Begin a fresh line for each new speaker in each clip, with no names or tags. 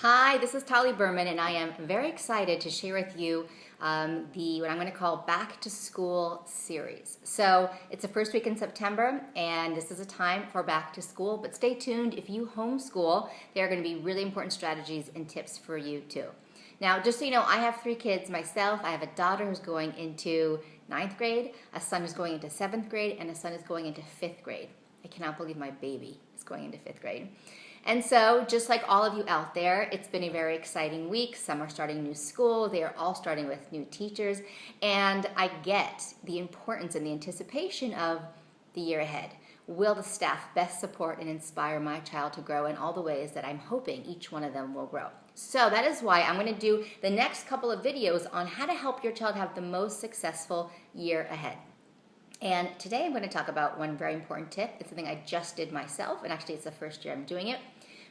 Hi, this is Tali Berman, and I am very excited to share with you what I'm going to call Back to School series. So it's the first week in September, and this is a time for back to school. But stay tuned. If you homeschool, there are going to be really important strategies and tips for you too. Now, just so you know, I have 3 kids myself. I have a daughter who's going into 9th grade, a son who's going into 7th grade, and a son is going into 5th grade. I cannot believe my baby is going into 5th grade. And so, just like all of you out there, it's been a very exciting week. Some are starting new school. They are all starting with new teachers. And I get the importance and the anticipation of the year ahead. Will the staff best support and inspire my child to grow in all the ways that I'm hoping each one of them will grow? So that is why I'm going to do the next couple of videos on how to help your child have the most successful year ahead. And today I'm going to talk about one very important tip. It's something I just did myself, and actually it's the first year I'm doing it,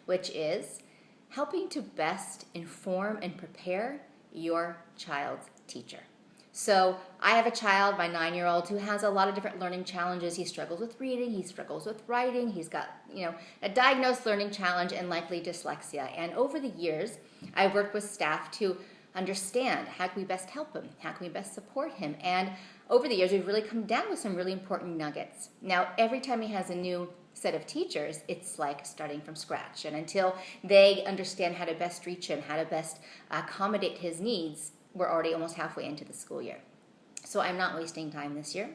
which is helping to best inform and prepare your child's teacher. So I have a child, my 9-year-old, who has a lot of different learning challenges. He struggles with reading, he struggles with writing, he's got, a diagnosed learning challenge and likely dyslexia. And over the years, I've worked with staff to understand how can we best help him, how can we best support him. And over the years, we've really come down with some really important nuggets. Now, every time he has a new set of teachers, it's like starting from scratch. And until they understand how to best reach him, how to best accommodate his needs, we're already almost halfway into the school year. So I'm not wasting time this year.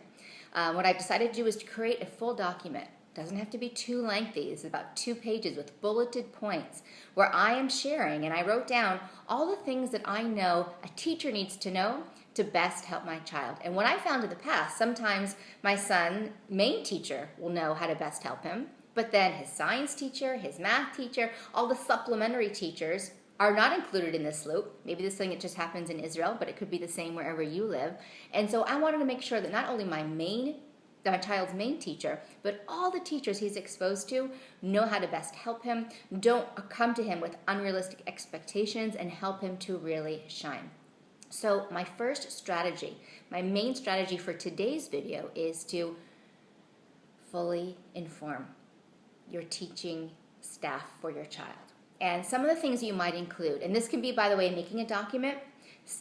What I've decided to do is to create a full document. It doesn't have to be too lengthy. It's about 2 pages with bulleted points where I am sharing, and I wrote down all the things that I know a teacher needs to know to best help my child. And what I found in the past, sometimes my son's main teacher will know how to best help him, but then his science teacher, his math teacher, all the supplementary teachers are not included in this loop. Maybe this thing it just happens in Israel, but it could be the same wherever you live. And so I wanted to make sure that not only my child's main teacher, but all the teachers he's exposed to know how to best help him, don't come to him with unrealistic expectations, and help him to really shine. So my first strategy, my main strategy for today's video is to fully inform your teaching staff for your child. And some of the things you might include, and this can be, by the way, making a document,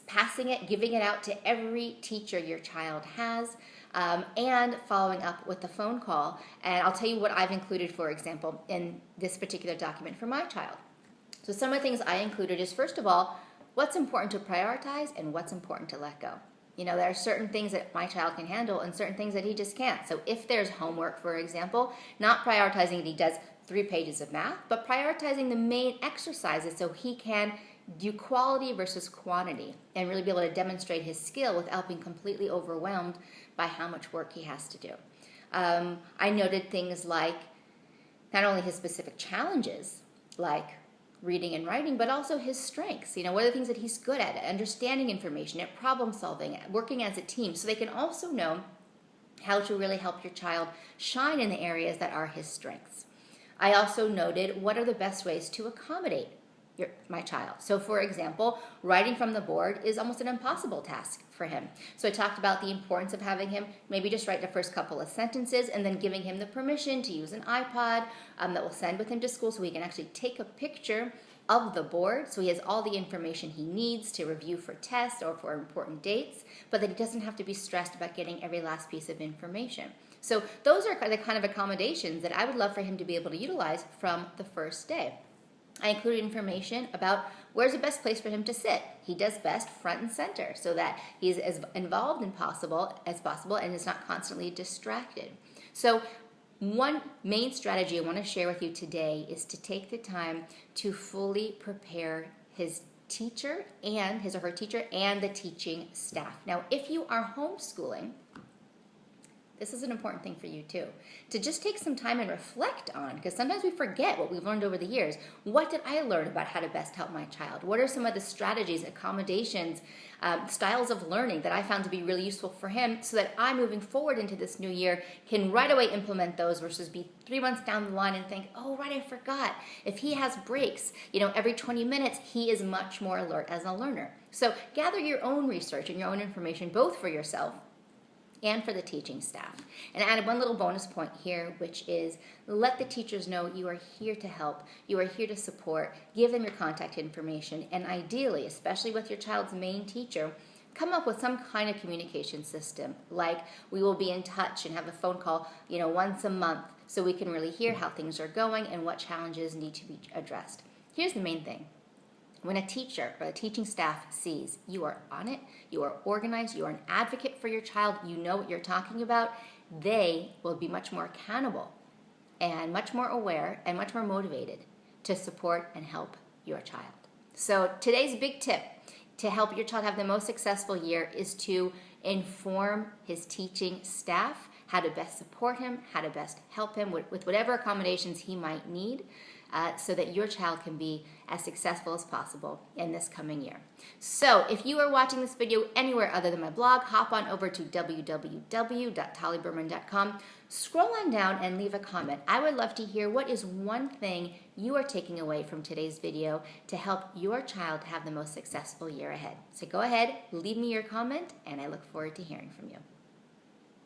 passing it, giving it out to every teacher your child has, and following up with a phone call. And I'll tell you what I've included, for example, in this particular document for my child. So some of the things I included is, first of all, what's important to prioritize and what's important to let go. There are certain things that my child can handle and certain things that he just can't. So if there's homework, for example, not prioritizing that he does 3 pages of math, but prioritizing the main exercises so he can do quality versus quantity and really be able to demonstrate his skill without being completely overwhelmed by how much work he has to do. I noted things like not only his specific challenges, like reading and writing, but also his strengths. What are the things that he's good at understanding information, at problem solving, at working as a team, so they can also know how to really help your child shine in the areas that are his strengths. I also noted what are the best ways to accommodate my child. So for example, writing from the board is almost an impossible task for him. So I talked about the importance of having him maybe just write the first couple of sentences and then giving him the permission to use an iPod that will send with him to school so he can actually take a picture of the board so he has all the information he needs to review for tests or for important dates, but that he doesn't have to be stressed about getting every last piece of information. So those are the kind of accommodations that I would love for him to be able to utilize from the first day. I included information about where's the best place for him to sit. He does best front and center so that he's as involved as possible and is not constantly distracted. So one main strategy I want to share with you today is to take the time to fully prepare his teacher and his or her teacher and the teaching staff. Now, if you are homeschooling, this is an important thing for you too, to just take some time and reflect on, because sometimes we forget what we've learned over the years. What did I learn about how to best help my child? What are some of the strategies, accommodations, styles of learning that I found to be really useful for him so that I, moving forward into this new year, can right away implement those versus be 3 months down the line and think, oh, right, I forgot. If he has breaks, every 20 minutes, he is much more alert as a learner. So gather your own research and your own information, both for yourself and for the teaching staff. And I added one little bonus point here, which is let the teachers know you are here to help, you are here to support, give them your contact information, and ideally, especially with your child's main teacher, come up with some kind of communication system, like we will be in touch and have a phone call, once a month, so we can really hear how things are going and what challenges need to be addressed. Here's the main thing. When a teacher or a teaching staff sees you are on it, you are organized, you are an advocate for your child, you know what you're talking about, they will be much more accountable and much more aware and much more motivated to support and help your child. So today's big tip to help your child have the most successful year is to inform his teaching staff how to best support him, how to best help him with whatever accommodations he might need, so that your child can be as successful as possible in this coming year. So if you are watching this video anywhere other than my blog, hop on over to www.taliberman.com, scroll on down and leave a comment. I would love to hear what is one thing you are taking away from today's video to help your child have the most successful year ahead. So go ahead, leave me your comment, and I look forward to hearing from you.